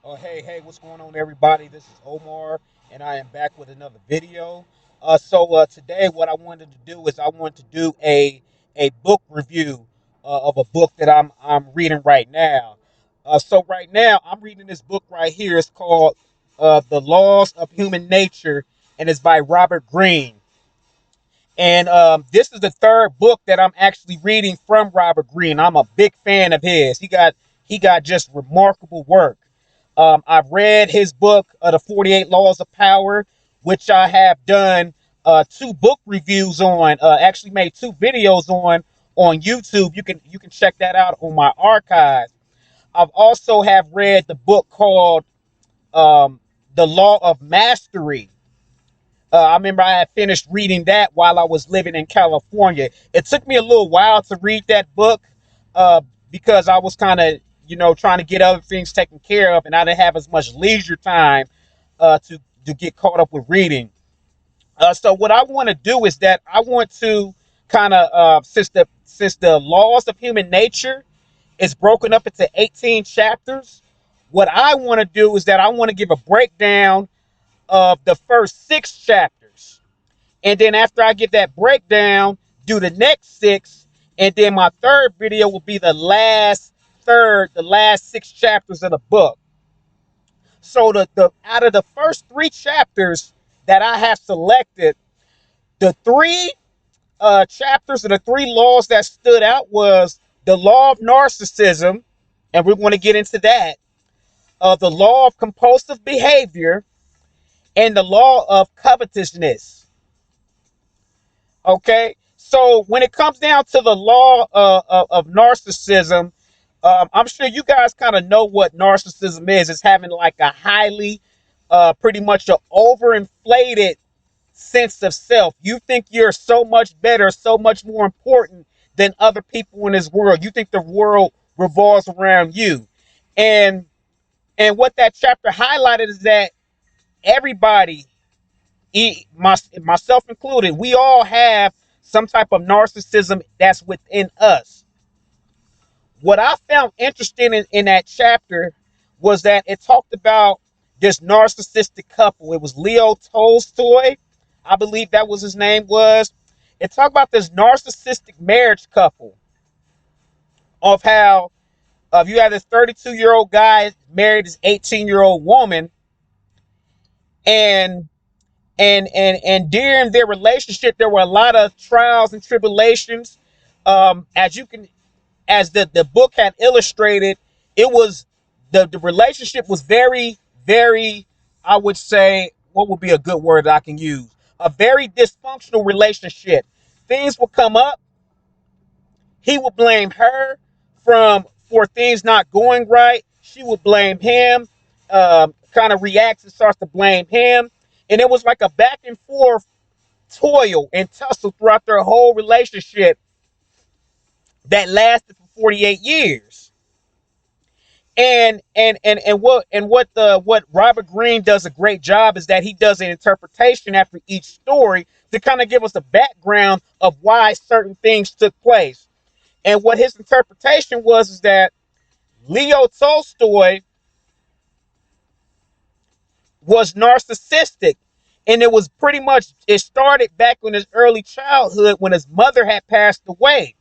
Hey, what's going on, everybody? This is Omar, and I am back with another video. Today, what I wanted to do is I want to do a book review of a book that I'm reading right now. Right now, I'm reading this book right here. It's called "The Laws of Human Nature," and it's by Robert Greene. And this is the third book that I'm actually reading from Robert Greene. I'm a big fan of his. He got just remarkable work. I've read his book, The 48 Laws of Power, which I have done two book reviews on. Actually, made two videos on YouTube. You can check that out on my archive. I've also have read the book called The Law of Mastery. I remember I had finished reading that while I was living in California. It took me a little while to read that book uh, because I was kind of, trying to get other things taken care of, and I didn't have as much leisure time to get caught up with reading. So what I want to do is that I want to kind of since the laws of human nature is broken up into 18 chapters. What I want to do is that I want to give a breakdown of the first six chapters. And then after I get that breakdown, do the next six. And then my third video will be the last six chapters of the book. So the out of the first three chapters that I have selected, the three chapters of the three laws that stood out was the law of narcissism, and we're going to get into that. The law of compulsive behavior and the law of covetousness. Okay, so when it comes down to the law of narcissism, I'm sure you guys kind of know what narcissism is. It's having like a highly, pretty much an overinflated sense of self. You think you're so much better, so much more important than other people in this world. You think the world revolves around you, and what that chapter highlighted is that everybody, myself included, we all have some type of narcissism that's within us. What I found interesting in that chapter was that it talked about this narcissistic couple. It was Leo Tolstoy, I believe that was his name was. It talked about this narcissistic marriage couple of how you have this 32-year-old guy married this 18-year-old woman, and during their relationship there were a lot of trials and tribulations. As you can as the book had illustrated, it was the relationship was very, very, I would say, what would be a good word that I can use? A very dysfunctional relationship. Things would come up. He would blame her for things not going right. She would blame him. Kind of reacts and starts to blame him. And it was like a back and forth toil and tussle throughout their whole relationship that lasted for 48 years. And what Robert Greene does a great job is that he does an interpretation after each story to kind of give us a background of why certain things took place. And what his interpretation was is that Leo Tolstoy was narcissistic, and it was pretty much, it started back in his early childhood when his mother had passed away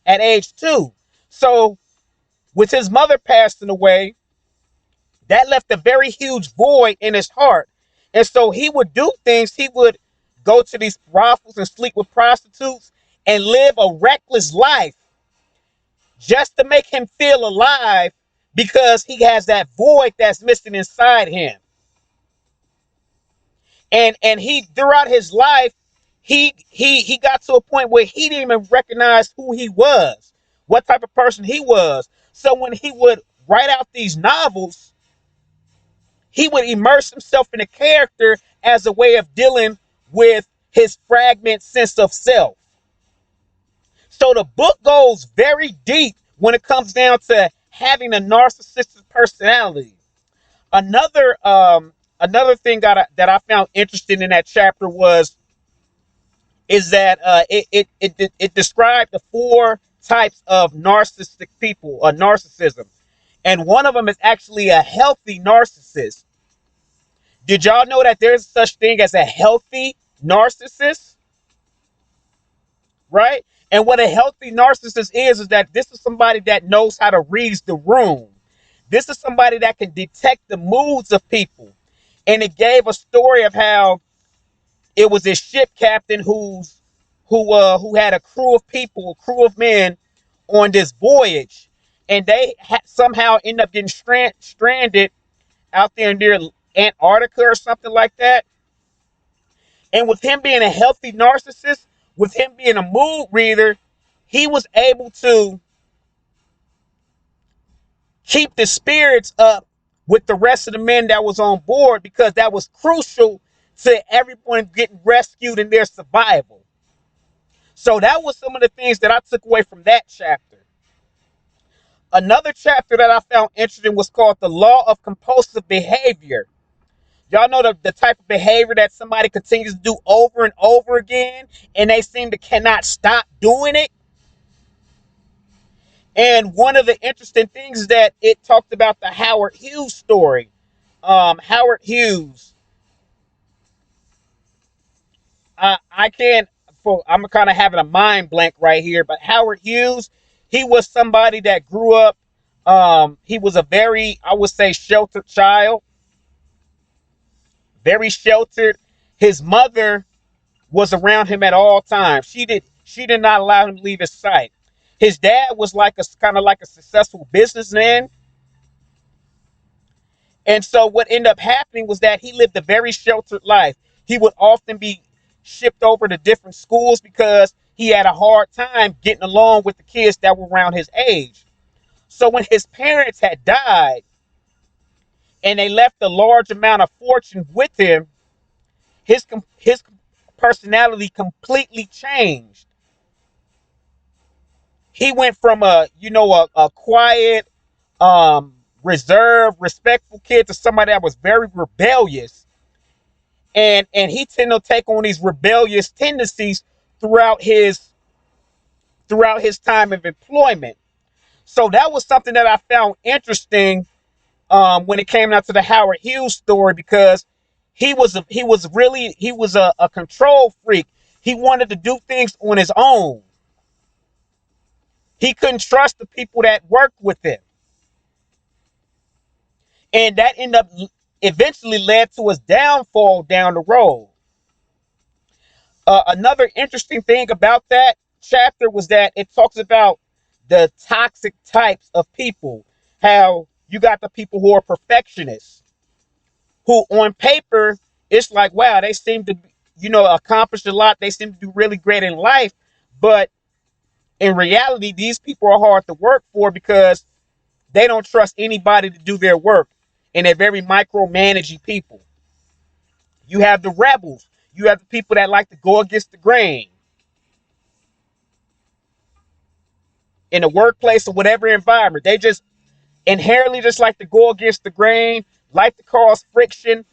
at age 2. So with his mother passing away, that left a very huge void in his heart. And so he would do things. He would go to these brothels and sleep with prostitutes and live a reckless life just to make him feel alive, because he has that void that's missing inside him. And he, throughout his life, he got to a point where he didn't even recognize who he was, what type of person he was. So when he would write out these novels, he would immerse himself in a character as a way of dealing with his fragment sense of self. So the book goes very deep when it comes down to having a narcissistic personality. Another thing that I found interesting in that chapter was is that it described the four types of narcissistic people, narcissism. And one of them is actually a healthy narcissist. Did y'all know that there's such thing as a healthy narcissist? Right? And what a healthy narcissist is that this is somebody that knows how to read the room. This is somebody that can detect the moods of people. And it gave a story of how it was a ship captain who had a crew of people, a crew of men on this voyage, and they somehow end up getting stranded out there near Antarctica or something like that. And with him being a healthy narcissist, with him being a mood reader, he was able to keep the spirits up with the rest of the men that was on board, because that was crucial to everyone getting rescued in their survival. So that was some of the things that I took away from that chapter. Another chapter that I found interesting was called The Law of Compulsive Behavior. Y'all know the type of behavior that somebody continues to do over and over again, and they seem to cannot stop doing it. And one of the interesting things is that it talked about the Howard Hughes story. Howard Hughes, I can't, I'm kind of having a mind blank right here, but Howard Hughes, he was somebody that grew up, he was a very, I would say, sheltered child, very sheltered. His mother was around him at all times. She did not allow him to leave his sight. His dad was like a kind of like a successful businessman. And so what ended up happening was that he lived a very sheltered life. He would often be shipped over to different schools because he had a hard time getting along with the kids that were around his age. So when his parents had died and they left a large amount of fortune with him, his personality completely changed. He went from a quiet, reserved, respectful kid to somebody that was very rebellious, and he tended to take on these rebellious tendencies throughout his time of employment. So that was something that I found interesting, when it came out to the Howard Hughes story, because he was a control freak. He wanted to do things on his own. He couldn't trust the people that worked with him. And that ended up eventually led to his downfall down the road. Another interesting thing about that chapter was that it talks about the toxic types of people. How you got the people who are perfectionists, who on paper, it's like, wow, they seem to, accomplish a lot. They seem to do really great in life. But in reality, these people are hard to work for because they don't trust anybody to do their work. And they're very micromanaging people. You have the rebels. You have the people that like to go against the grain. In the workplace or whatever environment, they just inherently just like to go against the grain, like to cause friction.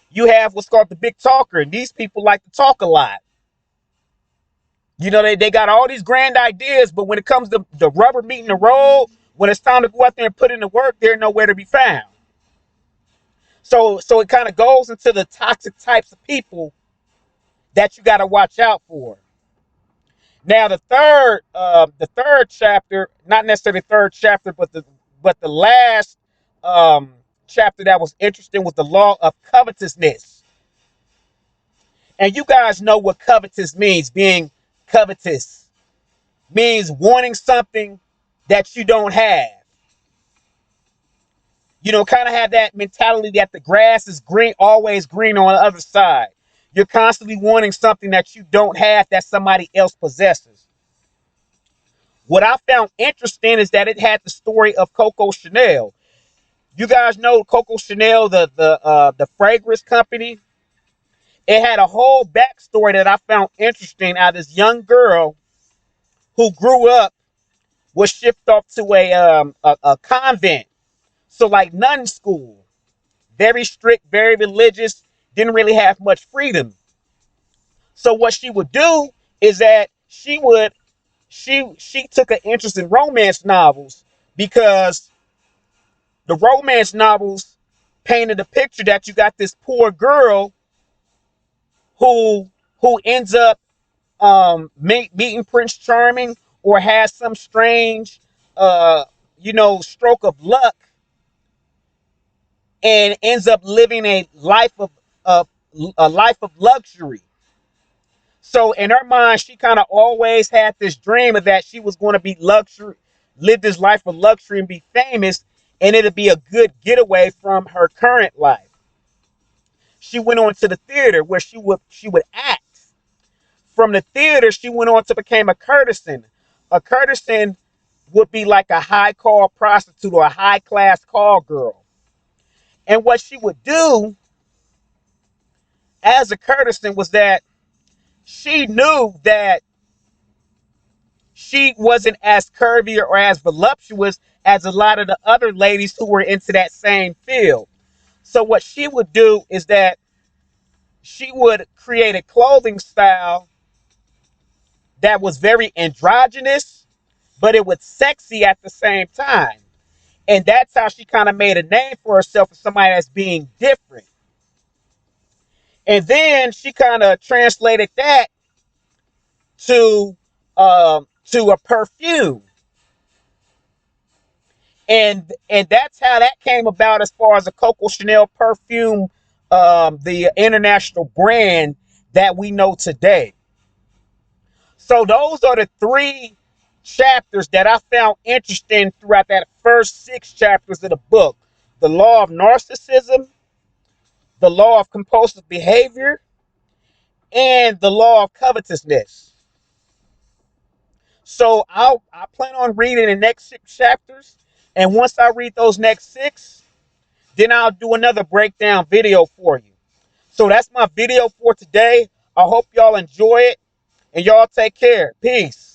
You have what's called the big talker, and these people like to talk a lot. They got all these grand ideas, but when it comes to the rubber meeting the road, when it's time to go out there and put in the work, they're nowhere to be found. So it kind of goes into the toxic types of people that you got to watch out for. Now the third chapter, not necessarily the third chapter, but the last chapter that was interesting was the law of covetousness. And you guys know what covetous means. Being covetous means wanting something that you don't have. Kind of have that mentality that the grass is green, always green on the other side. You're constantly wanting something that you don't have that somebody else possesses. What I found interesting is that it had the story of Coco Chanel. You guys know Coco Chanel, the fragrance company. It had a whole backstory that I found interesting. Out of this young girl who grew up, was shipped off to a convent, so like nun school, very strict, very religious, didn't really have much freedom. So what she would do is that she took an interest in romance novels. because the romance novels painted a picture that you got this poor girl who ends up meeting Prince Charming, or has some strange uh stroke of luck, and ends up living of a life of luxury. So in her mind, she kind of always had this dream of that she was going to be luxury, live this life of luxury and be famous, and it'd be a good getaway from her current life. She went on to the theater where she would act. From the theater, she went on to become a courtesan. A courtesan would be like a high call prostitute or a high class call girl. And what she would do as a courtesan was that she knew that she wasn't as curvy or as voluptuous as a lot of the other ladies who were into that same field. So what she would do is that she would create a clothing style that was very androgynous, but it was sexy at the same time. And that's how she kind of made a name for herself as somebody that's being different. And then she kind of translated that to to a perfume. And that's how that came about as far as the Coco Chanel perfume, the international brand that we know today. So those are the three chapters that I found interesting throughout that first 6 chapters of the book: the law of narcissism, the law of compulsive behavior, and the law of covetousness. So I plan on reading the next 6 chapters, and once I read those next 6, then I'll do another breakdown video for you. So that's my video for today. I hope y'all enjoy it, and y'all take care. Peace.